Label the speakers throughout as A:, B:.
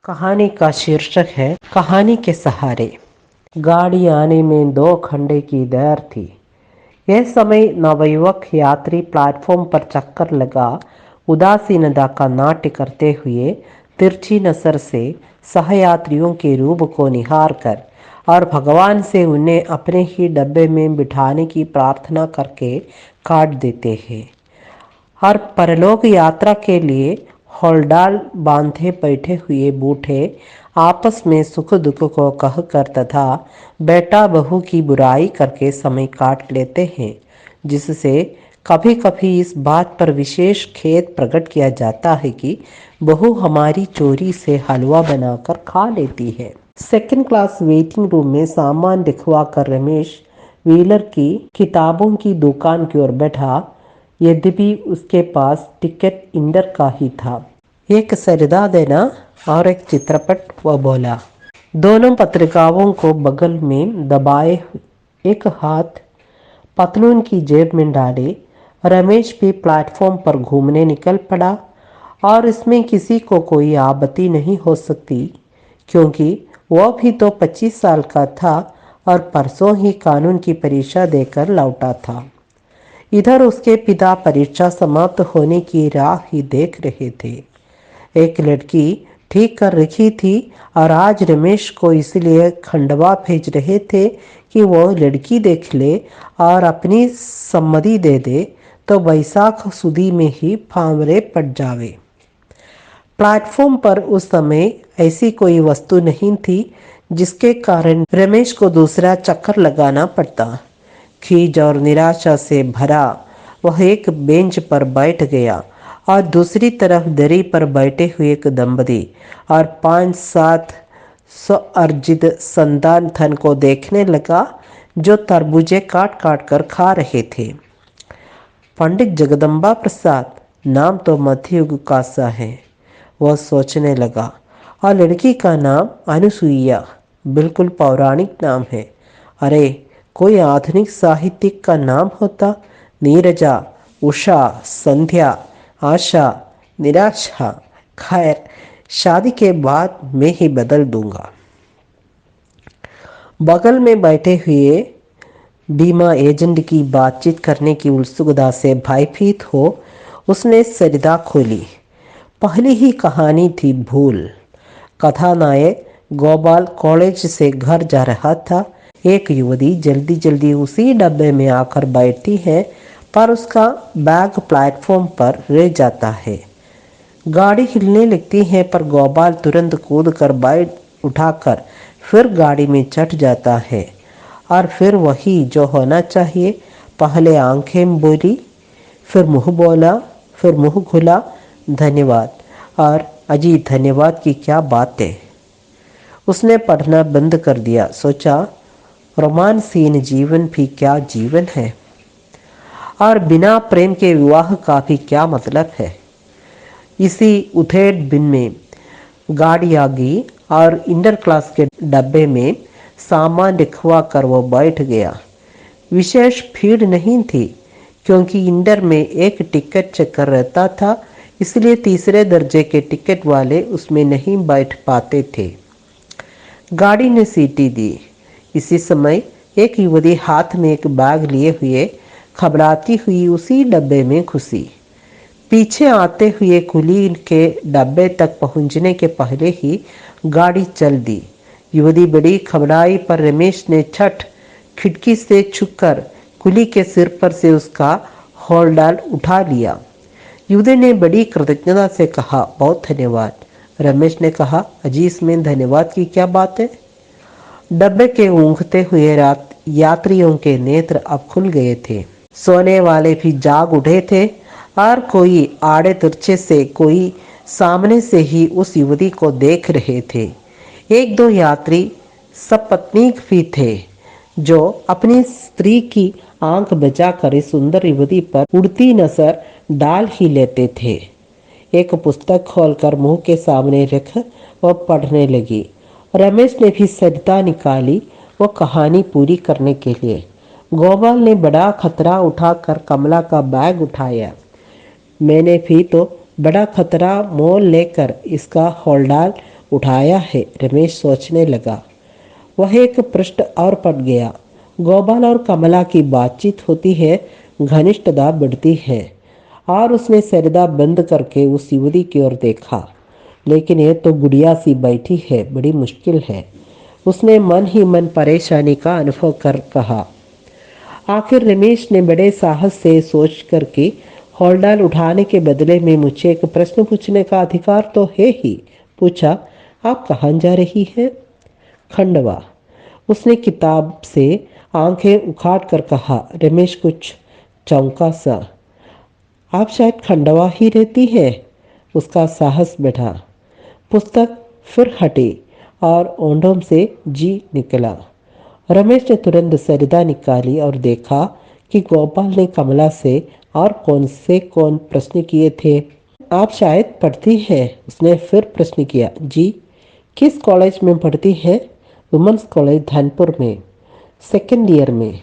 A: कहानी का शीर्षक है कहानी के सहारे। गाड़ी आने में 2 घंटे की देर थी। यह समय नवयुवक यात्री प्लेटफॉर्म पर चक्कर लगा उदासीनता का नाट्य करते हुए तिरछी नजर से सहयात्रियों के रूप को निहार कर और भगवान से उन्हें अपने ही डब्बे में बिठाने की प्रार्थना करके काट देते हैं। और परलोक यात्रा के लिए हौलडाल बांधे बैठे हुए बूढ़े आपस में सुख दुख को कहकर तथा बेटा बहू की बुराई करके समय काट लेते हैं, जिससे कभी कभी इस बात पर विशेष खेद प्रकट किया जाता है कि बहू हमारी चोरी से हलवा बनाकर खा लेती है। सेकंड क्लास वेटिंग रूम में सामान दिखवा कर रमेश व्हीलर की किताबों की दुकान की ओर बैठा। यद्यपि उसके पास टिकट इंडर का ही था। एक सरिदा देना और एक चित्रपट, वह बोला। दोनों पत्रिकाओं को बगल में दबाए एक हाथ पतलून की जेब में डाले रमेश भी प्लेटफॉर्म पर घूमने निकल पड़ा। और इसमें किसी को कोई आपत्ति नहीं हो सकती, क्योंकि वह भी तो 25 साल का था और परसों ही कानून की परीक्षा देकर लौटा था। इधर उसके पिता परीक्षा समाप्त होने की राह ही देख रहे थे। एक लड़की ठीक कर रखी थी और आज रमेश को इसलिए खंडवा भेज रहे थे कि वो लड़की देख ले और अपनी सम्मति दे दे तो बैसाख सुदी में ही फावरे पड़ जावे। प्लेटफॉर्म पर उस समय ऐसी कोई वस्तु नहीं थी जिसके कारण रमेश को दूसरा चक्कर लगाना पड़ता। खीज और निराशा से भरा वह एक बेंच पर बैठ गया और दूसरी तरफ दरी पर बैठे हुए एक दंपति और 5-7 अर्जित संतान धन को देखने लगा, जो तरबूजे काट काट कर खा रहे थे। पंडित जगदम्बा प्रसाद, नाम तो मध्ययुग का सा है, वह सोचने लगा। और लड़की का नाम अनुसुईया, बिल्कुल पौराणिक नाम है। अरे, कोई आधुनिक साहित्यिक का नाम होता। नीरजा, उषा, संध्या, आशा, निराशा। खैर, शादी के बाद मैं ही बदल दूंगा। बगल में बैठे हुए बीमा एजेंट की बातचीत करने की उत्सुकता से भयभीत हो उसने सरिता खोली। पहली ही कहानी थी भूल। कथानायक गोपाल कॉलेज से घर जा रहा था। एक युवती जल्दी जल्दी उसी डब्बे में आकर बैठती है, पर उसका बैग प्लेटफॉर्म पर रह जाता है। गाड़ी हिलने लगती है, पर गोपाल तुरंत कूद कर बैग उठाकर फिर गाड़ी में चढ़ जाता है। और फिर वही जो होना चाहिए, पहले आंखें बोली, फिर मुंह बोला, फिर मुंह खुला, धन्यवाद। और अजी धन्यवाद की क्या बात है। उसने पढ़ना बंद कर दिया। सोचा, रोमांसहीन जीवन भी क्या जीवन है, और बिना प्रेम के विवाह का भी क्या मतलब है। इसी उधेड़ बिन में गाड़ी आ गई और इंटर क्लास के डब्बे में सामान लिखवा कर वो बैठ गया। विशेष भीड़ नहीं थी, क्योंकि इंटर में एक टिकट चेकर रहता था, इसलिए तीसरे दर्जे के टिकट वाले उसमें नहीं बैठ पाते थे। गाड़ी ने सीटी दी। इसी समय एक युवती हाथ में एक बैग लिए हुए घबराती हुई उसी डब्बे में घुसी। पीछे आते हुए कुली के डब्बे तक पहुंचने के पहले ही गाड़ी चल दी। युवती बड़ी घबराई, पर रमेश ने छठ खिड़की से छुपकर कुली के सिर पर से उसका हौलडाल उठा लिया। युवती ने बड़ी कृतज्ञता से कहा, बहुत धन्यवाद। रमेश ने कहा, अजी इसमें धन्यवाद की क्या बात है। डब्बे के ऊँघते हुए यात्रियों के नेत्र अब खुल गए थे। सोने वाले भी जाग उठे थे, और कोई आड़े तिरछे से, कोई सामने से ही उस युवती को देख रहे थे। 1-2 यात्री सपत्नीक भी थे, जो अपनी स्त्री की आंख बचाकर इस सुंदर युवती पर उड़ती नजर डाल ही लेते थे। एक पुस्तक खोलकर मुंह के सामने रख वह पढ़ने लगी। रमेश ने भी सरिता निकाली वो कहानी पूरी करने के लिए। गोपाल ने बड़ा खतरा उठाकर कमला का बैग उठाया। मैंने भी तो बड़ा खतरा मोल लेकर इसका हौलडाल उठाया है, रमेश सोचने लगा। वह एक पृष्ठ और पढ़ गया। गोपाल और कमला की बातचीत होती है, घनिष्ठता बढ़ती है। और उसने सरिता बंद करके उस युवती की ओर देखा। लेकिन ये तो गुड़िया सी बैठी है, बड़ी मुश्किल है। उसने मन ही मन परेशानी का अनुभव कर कहा। आखिर रमेश ने बड़े साहस से सोच करके हौलडाल उठाने के बदले में मुझे एक प्रश्न पूछने का अधिकार तो है ही। पूछा, आप कहाँ जा रही हैं? खंडवा। उसने किताब से आंखें उखाड़ कर कहा। रमेश कुछ चौंका सा। आप शायद खंडवा ही रहती है। उसका साहस बढ़ा। पुस्तक फिर हटी और ओंडोम से जी निकला। रमेश ने तुरंत सरिता निकाली और देखा कि गोपाल ने कमला से और कौन प्रश्न किए थे। आप शायद पढ़ती हैं? उसने फिर प्रश्न किया। जी। किस कॉलेज में पढ़ती है? वुमेंस कॉलेज धनपुर में, सेकेंड ईयर में।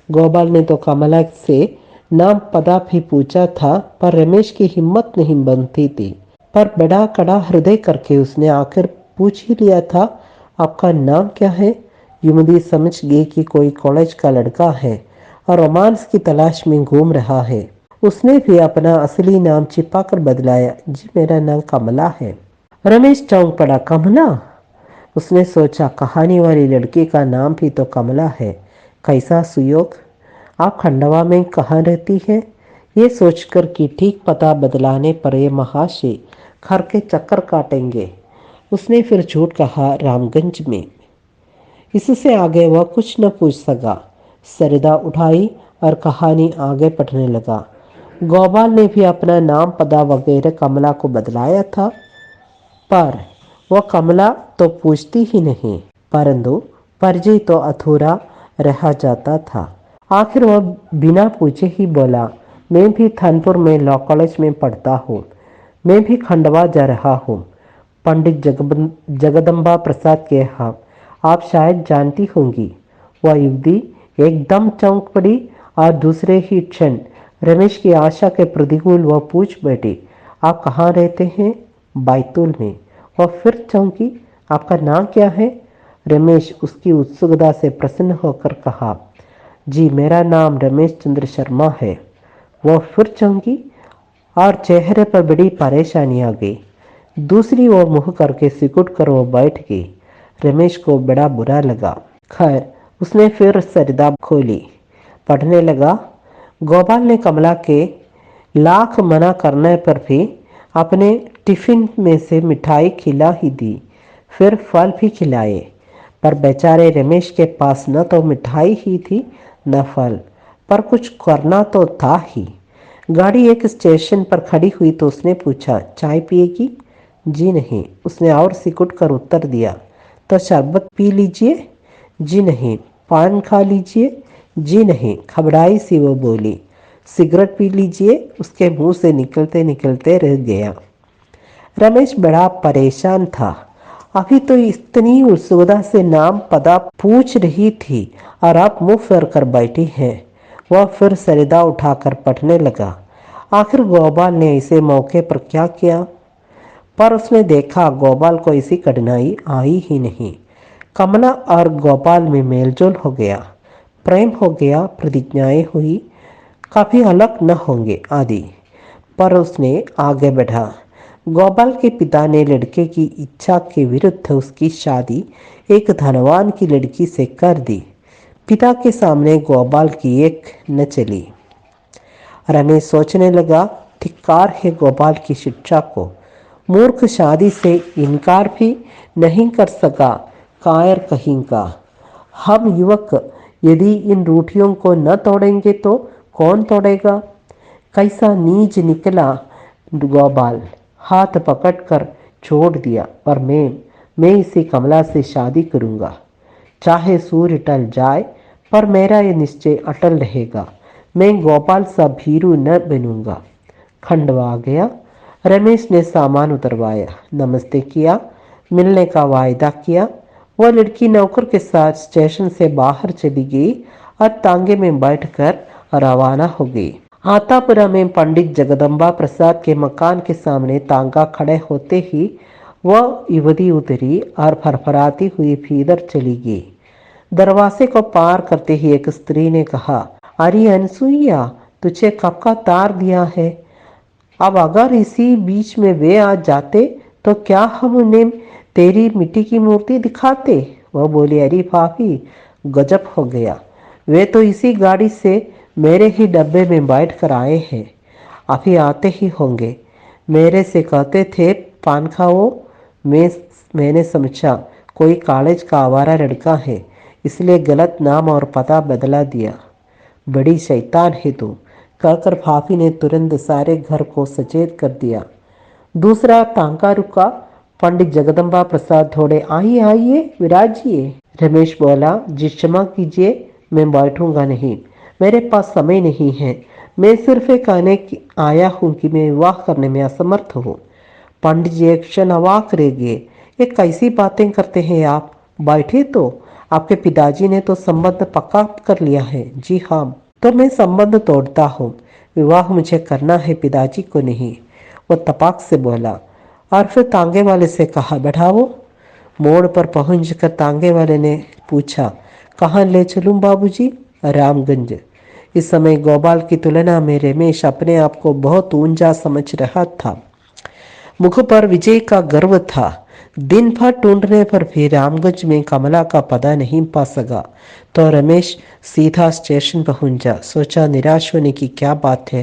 A: गोपाल ने तो कमला से नाम पता भी पूछा था, पर रमेश की हिम्मत नहीं बनती थी। पर बड़ा कड़ा हृदय करके उसने आखिर पूछ ही लिया था, आपका नाम क्या है? युवती समझ गई कि कोई कॉलेज का लड़का है और रोमांस की तलाश में घूम रहा है। उसने भी अपना असली नाम छिपाकर बदलाया। जी, मेरा नाम कमला है। रमेश चौंक पड़ा। कमला? उसने सोचा, कहानी वाली लड़की का नाम भी तो कमला है। कैसा सुयोग। आप खंडवा में कहाँ रहती है? ये सोचकर कि ठीक पता बदलाने पर ये महाशय घर के चक्कर काटेंगे, उसने फिर झूठ कहा, रामगंज में। इससे आगे वह कुछ न पूछ सका। सरिता उठाई और कहानी आगे पढ़ने लगा। गोपाल ने भी अपना नाम पता वगैरह कमला को बदलाया था, पर वह कमला तो पूछती ही नहीं, परंतु परिचय तो अधूरा रह जाता था। आखिर वह बिना पूछे ही बोला, मैं भी थानपुर में लॉ कॉलेज में पढ़ता हूँ। मैं भी खंडवा जा रहा हूँ, पंडित जगदम्बा प्रसाद के यहाँ। आप शायद जानती होंगी। वह युवती एकदम चौंक पड़ी और दूसरे ही क्षण रमेश की आशा के प्रतिकूल वह पूछ बैठी, आप कहाँ रहते हैं? बैतूल में। वह फिर चौंकी। आपका नाम क्या है? रमेश उसकी उत्सुकता से प्रसन्न होकर कहा, जी, मेरा नाम रमेश चंद्र शर्मा है। वह फिर चौंकी और चेहरे पर बड़ी परेशानी आ गई। दूसरी ओर मुंह करके सिकुड़ कर वो बैठ गई। रमेश को बड़ा बुरा लगा। खैर, उसने फिर सरिता खोली, पढ़ने लगा। गोपाल ने कमला के लाख मना करने पर भी अपने टिफिन में से मिठाई खिला ही दी, फिर फल भी खिलाए। पर बेचारे रमेश के पास न तो मिठाई ही थी न फल, पर कुछ करना तो था ही। गाड़ी एक स्टेशन पर खड़ी हुई तो उसने पूछा, चाय पिएगी? जी नहीं, उसने और सिकुड़ कर उत्तर दिया। तो शरबत पी लीजिए? जी नहीं। पान खा लीजिए? जी नहीं। घबराई सी वो बोली। सिगरेट पी लीजिए? उसके मुंह से निकलते निकलते रह गया। रमेश बड़ा परेशान था। अभी तो इतनी उत्सुकता से नाम पता पूछ रही थी और अब मुंह फेर कर बैठी है। वह फिर सरिता उठाकर पढ़ने लगा। आखिर गोपाल ने ऐसे मौके पर क्या किया? पर उसने देखा गोपाल को ऐसी कठिनाई आई ही नहीं। कमला और गोपाल में मेलजोल हो गया, प्रेम हो गया, प्रतिज्ञाएं हुई, कभी अलग न होंगे आदि। पर उसने आगे बढ़ा। गोपाल के पिता ने लड़के की इच्छा के विरुद्ध उसकी शादी एक धनवान की लड़की से कर दी। पिता के सामने गोपाल की एक न चली। रमेश सोचने लगा, धिक्कार है गोपाल की शिक्षा को। मूर्ख शादी से इनकार भी नहीं कर सका, कायर कहीं का। हम युवक यदि इन रूढ़ियों को न तोड़ेंगे तो कौन तोड़ेगा? कैसा नीच निकला गोपाल। हाथ पकड़कर छोड़ दिया। पर मैं इसी कमला से शादी करूंगा, चाहे सूर्य टल जाए, पर मेरा ये निश्चय अटल रहेगा। मैं गोपाल सा भीरू न बनूंगा। खंडवा आ गया। रमेश ने सामान उतरवाया, नमस्ते किया, मिलने का वायदा किया। वह लड़की नौकर के साथ स्टेशन से बाहर चली गई और तांगे में बैठकर रवाना हो गई। आतापुरा में पंडित जगदम्बा प्रसाद के मकान के सामने तांगा खड़े होते ही वह युवती उतरी और फरफराती हुई भीतर चली गई। दरवाजे को पार करते ही एक स्त्री ने कहा, अरे अनसुईया, तुझे कब का तार दिया है। अब अगर इसी बीच में वे आ जाते तो क्या हम उन्हें तेरी मिट्टी की मूर्ति दिखाते। वह बोली, अरे भाभी, गजब हो गया। वे तो इसी गाड़ी से मेरे ही डब्बे में बैठ कर आए हैं, अभी आते ही होंगे। मेरे से कहते थे पान खाओ। मैंने समझा कोई कॉलेज का आवारा लड़का है, इसलिए गलत नाम और पता बदला दिया। बड़ी शैतान है तू, कहकर भाभी ने तुरंत सारे घर को सचेत कर दिया। दूसरा टांका रुका। पंडित जगदम्बा प्रसाद दौड़े, आइए आइए, विराजिए। रमेश बोला, जी क्षमा कीजिए, मैं बैठूंगा नहीं, मेरे पास समय नहीं है। मैं सिर्फ ये कहने आया हूँ कि मैं विवाह करने में असमर्थ हूँ। पंडित जी एक क्षण अवाक रह गए। ये कैसी बातें करते हैं आप, बैठे तो। आपके पिताजी ने तो संबंध पक्का कर लिया है। जी हाँ, तो मैं संबंध तोड़ता हूँ। विवाह मुझे करना है, पिताजी को नहीं। वो तपाक से बोला और फिर तांगे वाले से कहा, बैठाओ। मोड़ पर पहुंचकर तांगे वाले ने पूछा, कहाँ ले चलूं बाबूजी। रामगंज। इस समय गोपाल की तुलना में रमेश अपने आप को बहुत ऊंचा समझ रहा था। मुख पर विजय का गर्व था। दिन भर ढूंढने पर भी रामगंज में कमला का पता नहीं पा सका तो रमेश सीधा स्टेशन पहुंचा। सोचा, निराश होने की क्या बात है,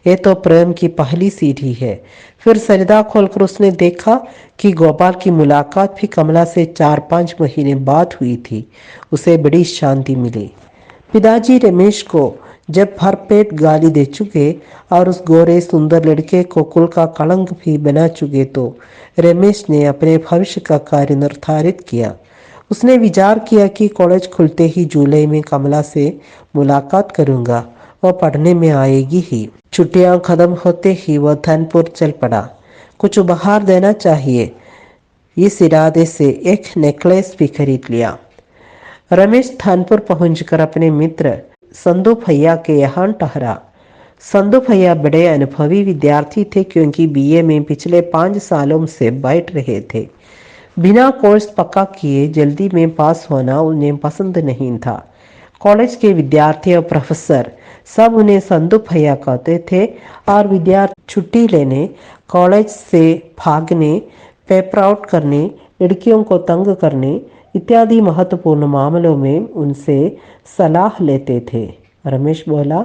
A: ये तो प्रेम की पहली सीढ़ी है। फिर सरिदा खोलकर उसने देखा कि गोपाल की मुलाकात भी कमला से 4-5 महीने बाद हुई थी। उसे बड़ी शांति मिली। पिताजी रमेश को जब भरपेट गाली दे चुके और उस गोरे सुंदर लड़के को कुल का कलंक भी बना चुके तो रमेश ने अपने भविष्य का कार्य निर्धारित किया। उसने विचार किया कि कॉलेज खुलते ही जुलाई में कमला से मुलाकात करूंगा। वह पढ़ने में आएगी ही। छुट्टियां खत्म होते ही वह धनपुर चल पड़ा। कुछ उपहार देना चाहिए, इस इरादे से एक नेकलेस भी खरीद लिया। रमेश थानपुर पहुंचकर अपने मित्र संदू भैया के यहाँ ठहरा। संदू भैया बड़े अनुभवी विद्यार्थी थे, क्योंकि बीए में पिछले 5 सालों से बैठ रहे थे। बिना कोर्स पक्का किए जल्दी में पास होना उन्हें पसंद नहीं था। कॉलेज के विद्यार्थी और प्रोफेसर सब उन्हें संदू भैया कहते थे और विद्यार्थी छुट्टी लेने, कॉलेज से भागने, पेपर आउट करने, लड़कियों को तंग करने इत्यादि महत्वपूर्ण मामलों में उनसे सलाह लेते थे। रमेश बोला,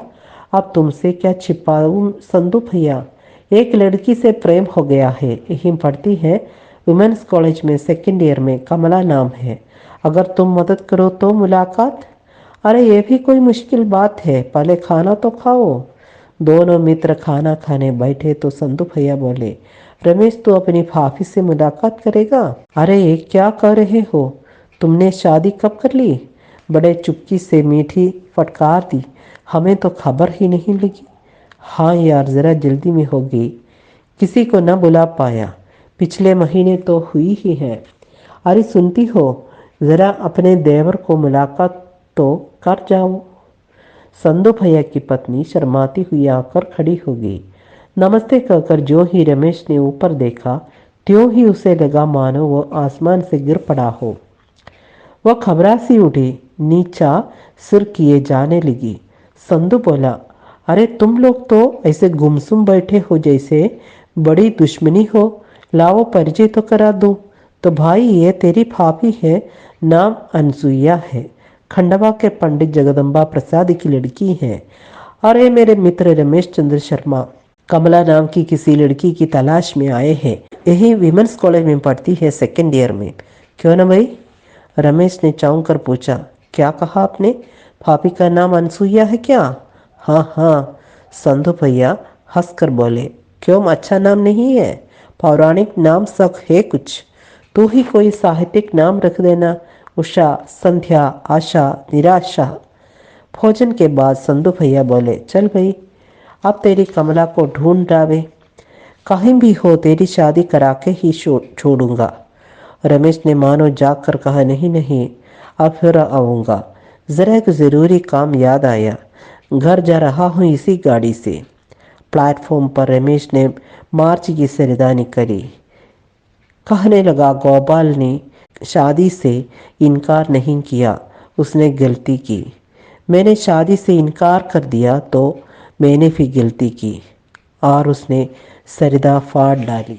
A: अब तुमसे क्या छिपाऊं संदू भैया, एक लड़की से प्रेम हो गया है, यहीं पढ़ती है, वुमेन्स कॉलेज में सेकेंड ईयर में, कमला नाम है। अगर तुम मदद करो तो मुलाकात। अरे ये भी कोई मुश्किल बात है, पहले खाना तो खाओ। दोनों मित्र खाना खाने बैठे तो संदू भैया बोले, रमेश तो अपनी भाभी से मुलाकात करेगा। अरे ये क्या कर रहे हो, तुमने शादी कब कर ली। बड़े चुपकी से मीठी फटकार दी, हमें तो खबर ही नहीं लगी। हाँ यार, जरा जल्दी में हो गई, किसी को न बुला पाया, पिछले महीने तो हुई ही है। अरे सुनती हो, जरा अपने देवर को मुलाकात तो कर जाओ। संदू भैया की पत्नी शर्माती हुई आकर खड़ी हो गई। नमस्ते कहकर जो ही रमेश ने ऊपर देखा, त्यों ही उसे लगा मानो वो आसमान से गिर पड़ा हो। वह घबरा सी उठी, नीचा सिर किए जाने लगी। संदू बोला, अरे तुम लोग तो ऐसे गुमसुम बैठे हो जैसे बड़ी दुश्मनी हो, लाओ परिचय तो करा दूं। तो भाई, ये तेरी भाभी है, नाम अनसुईया है, खंडवा के पंडित जगदम्बा प्रसाद की लड़की है। और ये मेरे मित्र रमेश चंद्र शर्मा कमला नाम की किसी लड़की की तलाश में आए हैं, यही विमेंस कॉलेज में पढ़ती है, सेकेंड ईयर में। क्यों ना भाई, रमेश ने चौंक कर पूछा, क्या कहा आपने, भाभी का नाम अनसुईया है क्या। हाँ हाँ, संधू भैया हंसकर बोले, क्यों अच्छा नाम नहीं है, पौराणिक नाम सब है कुछ, तू ही कोई साहित्यिक नाम रख देना, उषा, संध्या, आशा, निराशा। भोजन के बाद संधू भैया बोले, चल भाई, अब तेरी कमला को ढूंढ डावे, कहीं भी हो तेरी शादी करा के ही छोड़ूंगा। रमेश ने मानो जाग कर कहा, नहीं नहीं, अब फिर आऊँगा, ज़रा एक ज़रूरी काम याद आया, घर जा रहा हूँ इसी गाड़ी से। प्लेटफॉर्म पर रमेश ने मार्च की सरदानी करी। कहने लगा, गोपाल ने शादी से इनकार नहीं किया, उसने गलती की। मैंने शादी से इनकार कर दिया तो मैंने भी गलती की। और उसने सरिता फाड़ डाली।